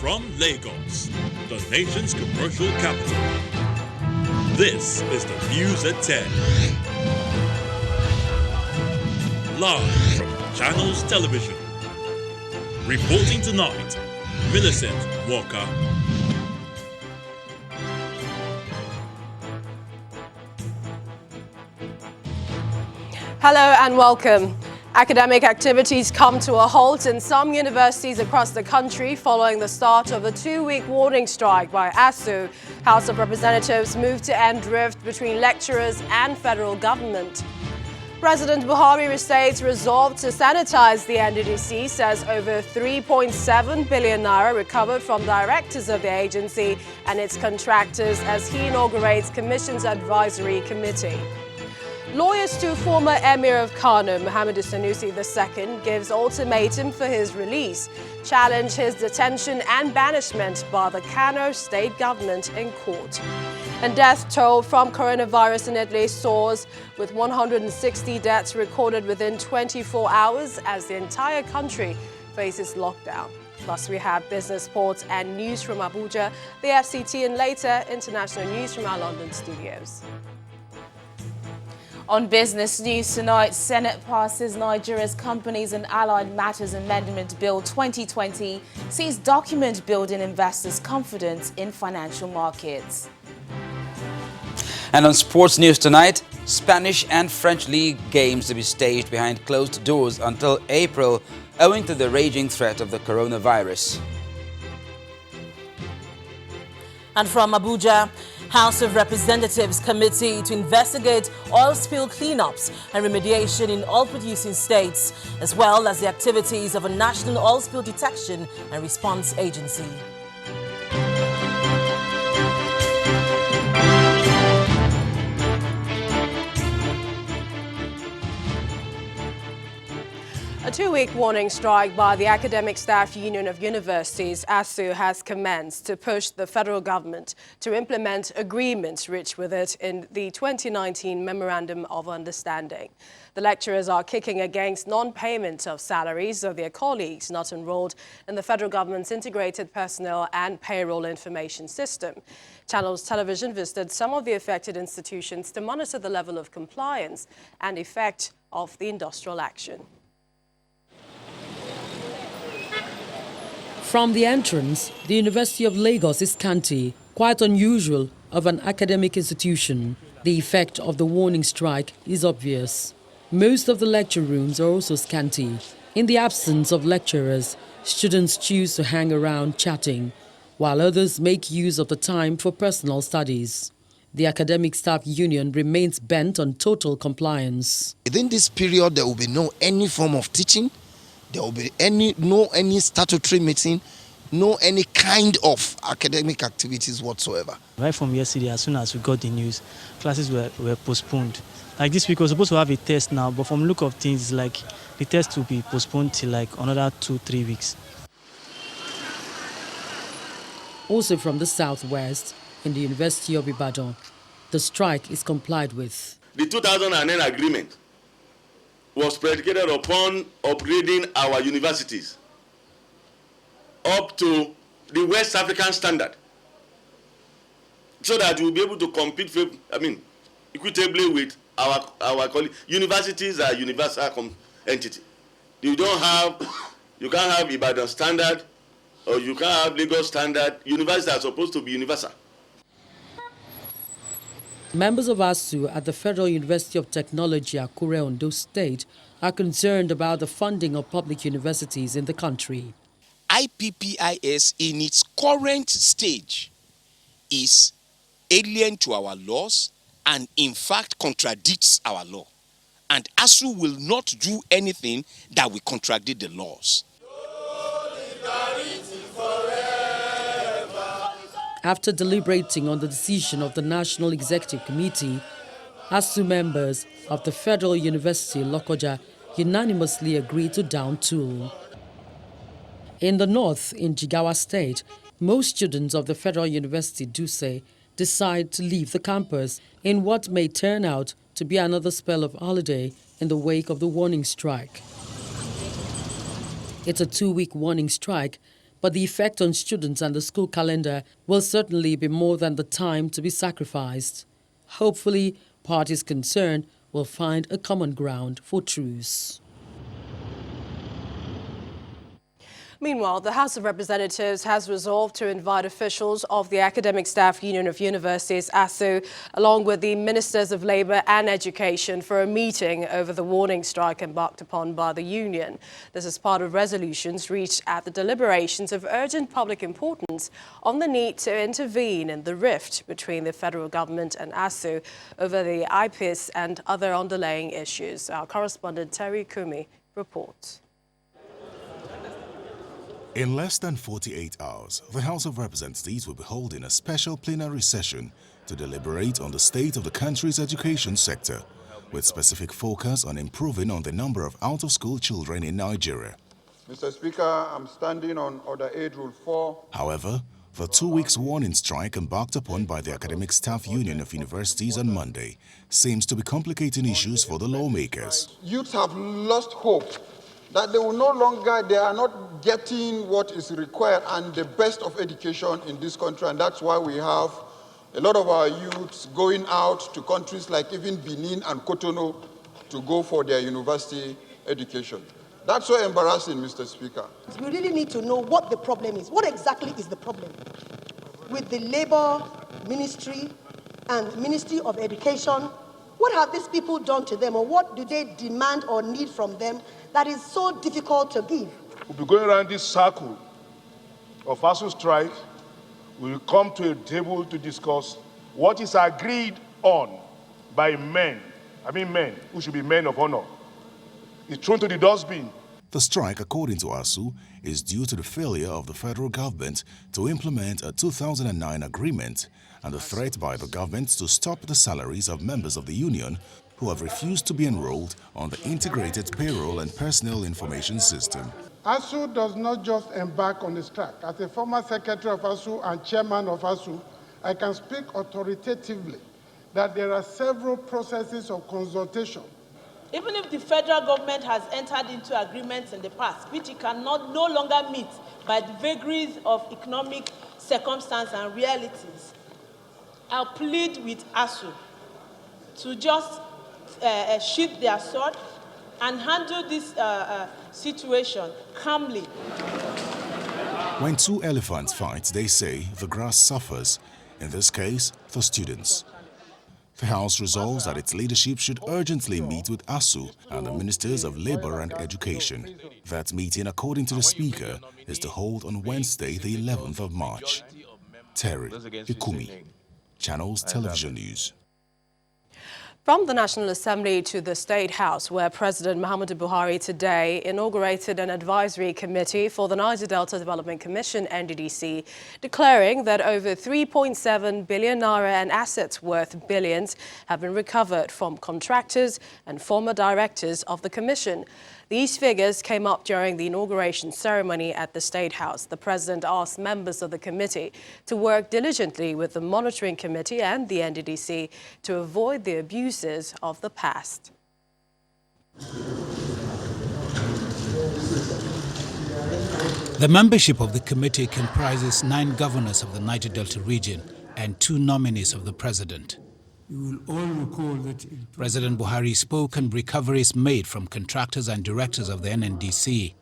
From Lagos, the nation's commercial capital, this is the News at 10. Live from Channels Television. Reporting tonight, Millicent Walker. Hello and welcome. Academic activities come to a halt in some universities across the country following the start of a two-week warning strike by ASU. House of Representatives moved to end rift between lecturers and federal government. President Buhari restates resolve to sanitize the NDDC, says over 3.7 billion naira recovered from directors of the agency and its contractors as he inaugurates Commission's Advisory Committee. Lawyers to former Emir of Kano, Muhammadu Sanusi II, gives ultimatum for his release, challenge his detention and banishment by the Kano state government in court. And death toll from coronavirus in Italy soars, with 160 deaths recorded within 24 hours as the entire country faces lockdown. Plus, we have business, sports and news from Abuja, the FCT, and later international news from our London studios. On business news tonight, Senate passes Nigeria's Companies and Allied Matters Amendment Bill 2020, sees document building investors' confidence in financial markets. And on sports news tonight, Spanish and French league games to be staged behind closed doors until April, owing to the raging threat of the coronavirus. And from Abuja, House of Representatives Committee to investigate oil spill cleanups and remediation in oil-producing states, as well as the activities of a national oil spill detection and response agency. A two-week warning strike by the Academic Staff Union of Universities, ASU, has commenced to push the federal government to implement agreements reached with it in the 2019 Memorandum of Understanding. The lecturers are kicking against non-payment of salaries of their colleagues not enrolled in the federal government's integrated personnel and payroll information system. Channels Television visited some of the affected institutions to monitor the level of compliance and effect of the industrial action. From the entrance, the University of Lagos is scanty, quite unusual of an academic institution. The effect of the warning strike is obvious. Most of the lecture rooms are also scanty. In the absence of lecturers, students choose to hang around chatting, while others make use of the time for personal studies. The Academic Staff Union remains bent on total compliance. Within this period, there will be no any form of teaching. There will be any statutory meeting, no any kind of academic activities whatsoever. Right from yesterday, as soon as we got the news, classes were postponed. Like this week, we're supposed to have a test now, but from the look of things, like the test will be postponed till like another 2-3 weeks. Also from the southwest, in the University of Ibadan, the strike is complied with. The 2009 agreement was predicated upon upgrading our universities up to the West African standard so that we'll be able to compete, equitably with our colleagues. Universities are a universal entity. You can't have Ibadan standard or you can't have Lagos standard. Universities are supposed to be universal. Members of ASU at the Federal University of Technology, Akure, Ondo State, are concerned about the funding of public universities in the country. IPPIS in its current stage is alien to our laws and in fact contradicts our law. And ASU will not do anything that will contradict the laws. After deliberating on the decision of the National Executive Committee, ASU members of the Federal University Lokoja unanimously agreed to down tool. In the north, in Jigawa State, most students of the Federal University Duse decide to leave the campus in what may turn out to be another spell of holiday in the wake of the warning strike. It's a two-week warning strike but the effect on students and the school calendar will certainly be more than the time to be sacrificed. Hopefully, parties concerned will find a common ground for truce. Meanwhile, the House of Representatives has resolved to invite officials of the Academic Staff Union of Universities, ASU, along with the Ministers of Labour and Education for a meeting over the warning strike embarked upon by the union. This is part of resolutions reached at the deliberations of urgent public importance on the need to intervene in the rift between the federal government and ASU over the IPIS and other underlying issues. Our correspondent Terry Kumi reports. In less than 48 hours, the House of Representatives will be holding a special plenary session to deliberate on the state of the country's education sector, with specific focus on improving on the number of out-of-school children in Nigeria. Mr. Speaker, I'm standing on Order 8, Rule 4. However, the 2 weeks warning strike embarked upon by the Academic Staff Union of Universities on Monday seems to be complicating issues for the lawmakers. Youths have lost hope that they will no longer, they are not getting what is required and the best of education in this country, and that's why we have a lot of our youths going out to countries like even Benin and Cotonou to go for their university education. That's so embarrassing, Mr. Speaker. We really need to know what the problem is. What exactly is the problem with the Labour Ministry and Ministry of Education? What have these people done to them, or what do they demand or need from them that is so difficult to give? We'll be going around this circle of ASU strike. We'll come to a table to discuss what is agreed on by men who should be men of honor. It's thrown to the dustbin. The strike, according to ASU, is due to the failure of the federal government to implement a 2009 agreement and the threat by the government to stop the salaries of members of the union who have refused to be enrolled on the integrated payroll and personnel information system. ASU does not just embark on the strike. As a former secretary of ASU and chairman of ASU, I can speak authoritatively that there are several processes of consultation. Even if the federal government has entered into agreements in the past, which it cannot no longer meet by the vagaries of economic circumstances and realities, I'll plead with ASU to just sheath their sword and handle this situation calmly. When two elephants fight, they say the grass suffers, in this case, the students. The House resolves that its leadership should urgently meet with ASU and the Ministers of Labour and Education. That meeting, according to the Speaker, is to hold on Wednesday, the 11th of March. Terry Ikumi, Channels Television News. From the National Assembly to the State House, where President Muhammadu Buhari today inaugurated an advisory committee for the Niger Delta Development Commission, NDDC, declaring that over 3.7 billion naira and assets worth billions have been recovered from contractors and former directors of the commission. These figures came up during the inauguration ceremony at the State House. The President asked members of the committee to work diligently with the Monitoring Committee and the NDDC to avoid the abuses of the past. The membership of the committee comprises 9 governors of the Niger Delta region and 2 nominees of the President. You will all recall that President Buhari spoke on recoveries made from contractors and directors of the NNDC,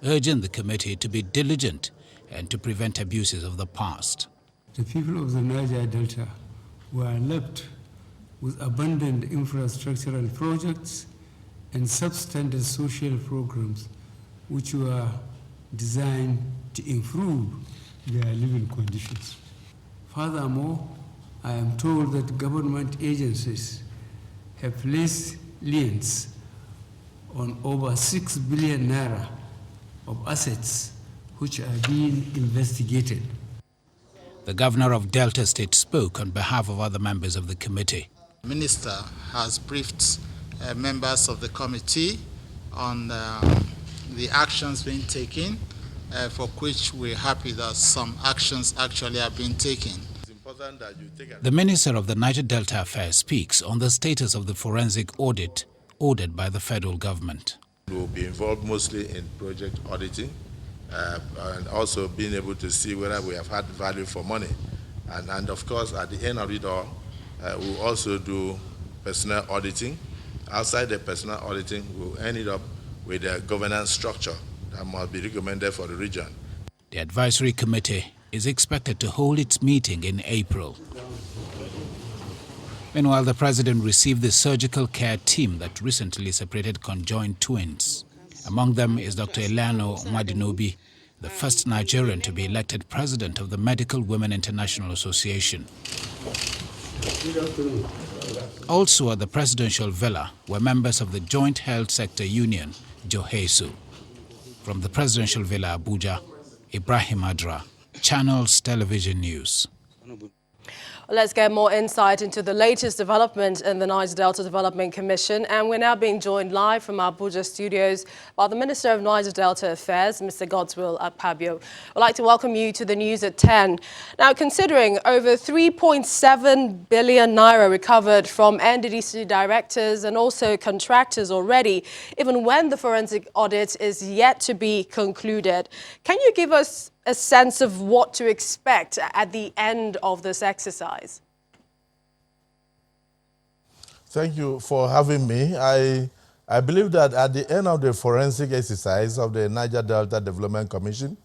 urging the committee to be diligent and to prevent abuses of the past. The people of the Niger Delta were left with abundant infrastructural projects and substandard social programs which were designed to improve their living conditions. Furthermore, I am told that government agencies have placed liens on over 6 billion naira of assets which are being investigated. The governor of Delta State spoke on behalf of other members of the committee. The minister has briefed members of the committee on the actions being taken, for which we're happy that some actions actually are being taken. The Minister of the Niger Delta Affairs speaks on the status of the forensic audit ordered by the federal government. We will be involved mostly in project auditing and also being able to see whether we have had value for money. And of course, at the end of it all, we'll also do personnel auditing. Outside the personnel auditing, we'll end it up with a governance structure that must be recommended for the region. The advisory committee is expected to hold its meeting in April. Meanwhile, the president received the surgical care team that recently separated conjoined twins. Among them is Dr. Elano Mwadinobi, the first Nigerian to be elected president of the Medical Women International Association. Also at the presidential villa were members of the Joint Health Sector Union, JOHESU. From the presidential villa, Abuja, Ibrahim Adra, Channels Television News. Let's get more insight into the latest development in the Niger Delta Development Commission. And we're now being joined live from our Abuja studios by the Minister of Niger Delta Affairs, Mr. Godswill Akpabio. I'd like to welcome you to the news at 10. Now, considering over 3.7 billion naira recovered from NDDC directors and also contractors already, even when the forensic audit is yet to be concluded, can you give us a sense of what to expect at the end of this exercise? Thank you for having me. I believe that at the end of the forensic exercise of the Niger Delta Development Commission,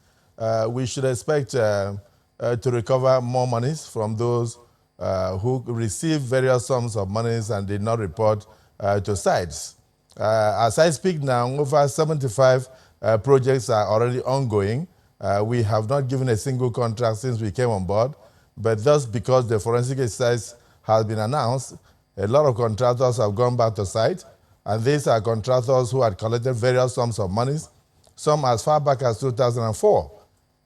we should expect to recover more monies from those who received various sums of monies and did not report to sites. As I speak now, over 75 projects are already ongoing. We have not given a single contract since we came on board, but just because the forensic exercise has been announced, a lot of contractors have gone back to site, and these are contractors who had collected various sums of monies, some as far back as 2004.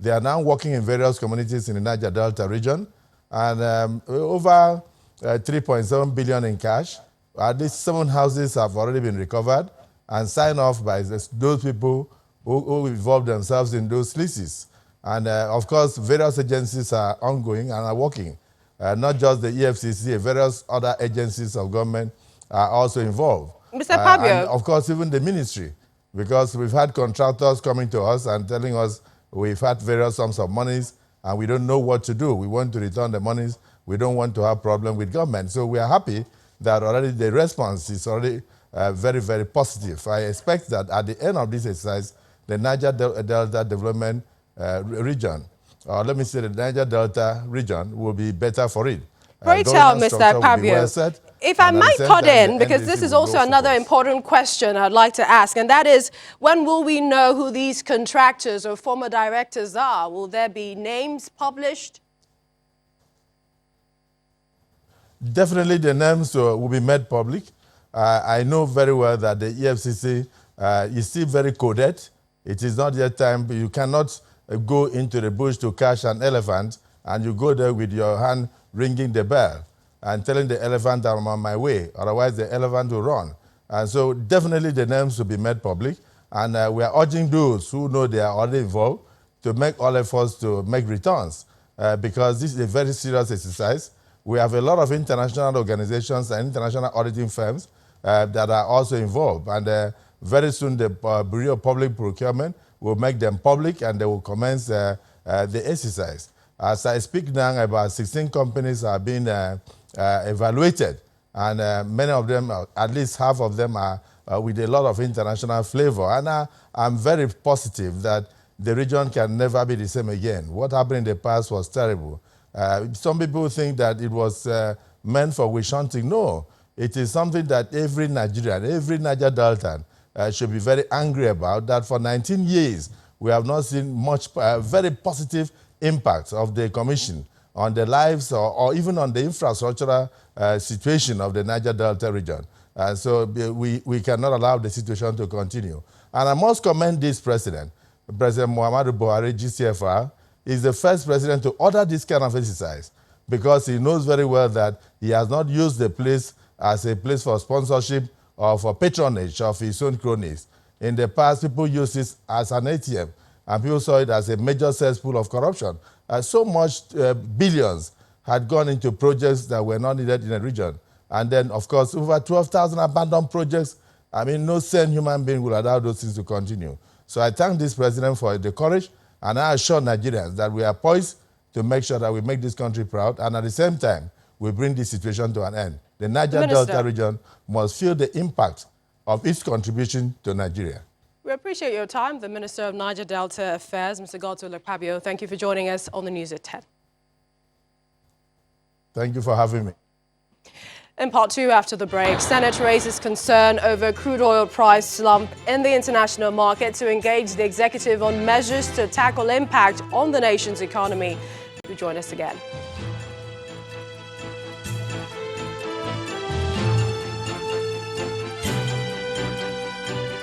They are now working in various communities in the Niger Delta region, and over 3.7 billion in cash. At least 7 houses have already been recovered and signed off by those people who involve themselves in those leases. And of course, various agencies are ongoing and are working. Not just the EFCC, various other agencies of government are also involved. Mr. Akpabio. And of course, even the ministry, because we've had contractors coming to us and telling us we've had various sums of monies and we don't know what to do. We want to return the monies. We don't want to have problem with government. So we are happy that already the response is already very, very positive. I expect that at the end of this exercise, the Niger Delta Development region, or let me say the Niger Delta region, will be better for it. Pray tell, Mr. Akpabio, if I might cut in, because this is also another important question I'd like to ask, and that is, when will we know who these contractors or former directors are? Will there be names published? Definitely the names will be made public. I know very well that the EFCC is still very coded. It is not yet time. You cannot go into the bush to catch an elephant and you go there with your hand ringing the bell and telling the elephant I'm on my way. Otherwise, the elephant will run. And so definitely the names will be made public. And we are urging those who know they are already involved to make all efforts to make returns because this is a very serious exercise. We have a lot of international organizations and international auditing firms that are also involved. And very soon, the Bureau of Public Procurement will make them public and they will commence the exercise. As I speak now, about 16 companies are being evaluated, and many of them, at least half of them, are with a lot of international flavor. And I'm very positive that the region can never be the same again. What happened in the past was terrible. Some people think that it was meant for witch hunting. No, it is something that every Nigerian, every Niger Deltan, should be very angry about, that for 19 years we have not seen much very positive impact of the Commission on the lives or even on the infrastructural situation of the Niger Delta region. So we cannot allow the situation to continue. And I must commend this president, President Muhammadu Buhari, GCFR, is the first president to order this kind of exercise because he knows very well that he has not used the place as a place for sponsorship or for patronage of his own cronies. In the past, people used this as an ATM, and people saw it as a major cesspool of corruption. So much billions had gone into projects that were not needed in the region. And then, of course, over 12,000 abandoned projects. I mean, no sane human being will allow those things to continue. So I thank this president for the courage, and I assure Nigerians that we are poised to make sure that we make this country proud, and at the same time, we bring this situation to an end. The Niger Delta region must feel the impact of its contribution to Nigeria. We appreciate your time. The Minister of Niger Delta Affairs, Mr. Godswill Akpabio, thank you for joining us on the News at 10. Thank you for having me. In part 2, after the break, Senate raises concern over crude oil price slump in the international market to engage the executive on measures to tackle impact on the nation's economy. Do join us again.